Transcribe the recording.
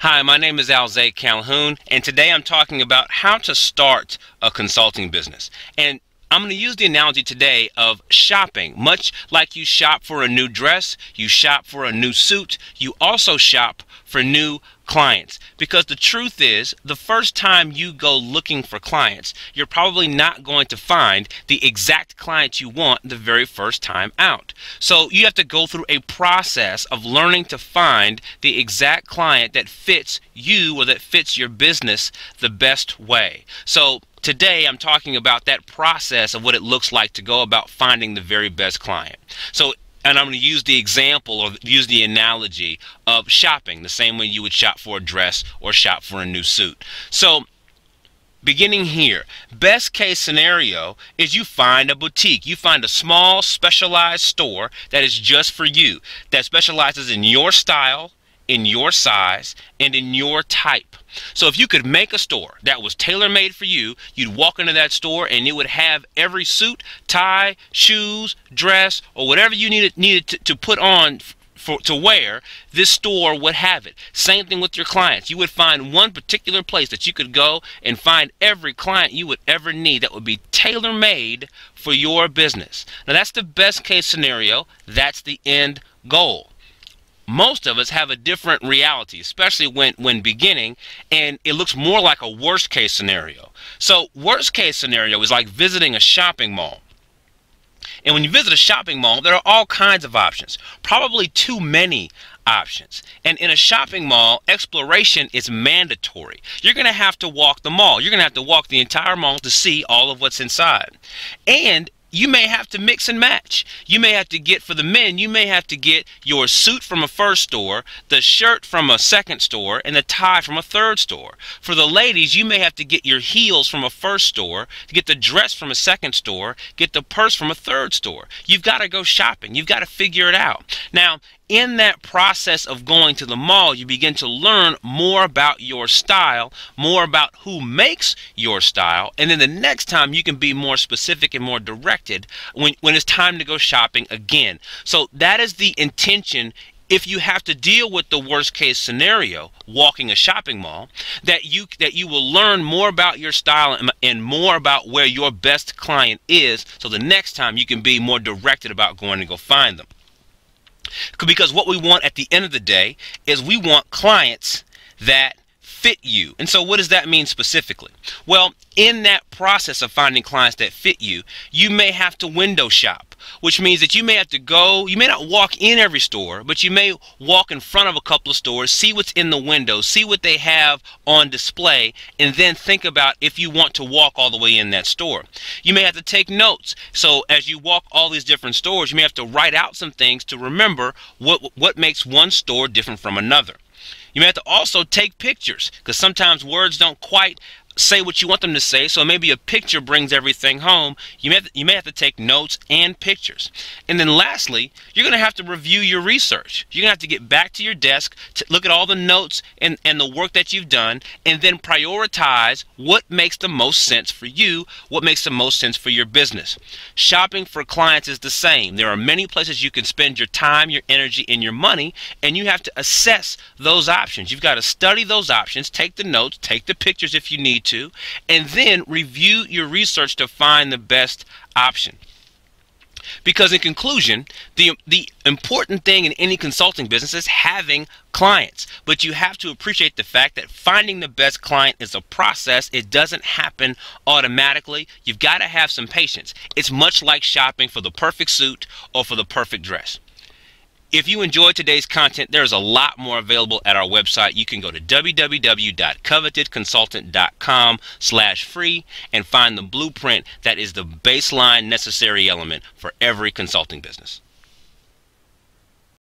Hi, my name is Alzay Calhoun, and today I'm talking about how to start a consulting business. And I'm going to use the analogy today of shopping. Much like you shop for a new dress, you shop for a new suit, you also shop for new clients. Because the truth is, the first time you go looking for clients, you're probably not going to find the exact client you want the very first time out. So you have to go through a process of learning to find the exact client that fits you or that fits your business the best way. So today I'm talking about that process of what it looks like to go about finding the very best client. And I'm going to use the example or use the analogy of shopping, the same way you would shop for a dress or shop for a new suit. So beginning here, best case scenario is you find a boutique. You find a small specialized store that is just for you, that specializes in your style, in your size, and in your type. So if you could make a store that was tailor-made for you, you'd walk into that store and it would have every suit, tie, shoes, dress, or whatever you needed to put on to wear. This store would have it. Same thing with your clients. You would find one particular place that you could go and find every client you would ever need that would be tailor-made for your business. Now that's the best case scenario. That's the end goal. Most of us have a different reality, especially when beginning, and it looks more like a worst case scenario. So worst case scenario is like visiting a shopping mall. And when you visit a shopping mall, there are all kinds of options, probably too many options. And in a shopping mall, exploration is mandatory. You're going to have to walk the mall. You're going to have to walk the entire mall to see all of what's inside. And you may have to mix and match. You may have to get, for the men, you may have to get your suit from a first store, the shirt from a second store, and the tie from a third store. For the ladies, you may have to get your heels from a first store, get the dress from a second store, get the purse from a third store. You've got to go shopping. You've got to figure it out. Now, in that process of going to the mall, you begin to learn more about your style, more about who makes your style, and then the next time you can be more specific and more directed when it's time to go shopping again. So that is the intention. If you have to deal with the worst case scenario, walking a shopping mall, that you will learn more about your style and more about where your best client is, so the next time you can be more directed about going to go find them. Because what we want at the end of the day is we want clients that fit you. And so what does that mean specifically? Well, in that process of finding clients that fit you, you may have to window shop, which means that you may have to go, you may not walk in every store, but you may walk in front of a couple of stores, see what's in the window, see what they have on display, and then think about if you want to walk all the way in that store. You may have to take notes. So as you walk all these different stores, you may have to write out some things to remember what makes one store different from another. You may have to also take pictures, because sometimes words don't quite say what you want them to say, so maybe a picture brings everything home. You may have to take notes and pictures. And then lastly, you're going to have to review your research. You're going to have to get back to your desk to look at all the notes and the work that you've done, and then prioritize what makes the most sense for you, what makes the most sense for your business. Shopping for clients is the same. There are many places you can spend your time, your energy, and your money, and you have to assess those options. You've got to study those options, take the notes, take the pictures if you need to, and then review your research to find the best option. Because in conclusion, the important thing in any consulting business is having clients. But you have to appreciate the fact that finding the best client is a process. It doesn't happen automatically. You've got to have some patience. It's much like shopping for the perfect suit or for the perfect dress. If you enjoyed today's content, there's a lot more available at our website. You can go to www.covetedconsultant.com/free and find the blueprint that is the baseline necessary element for every consulting business.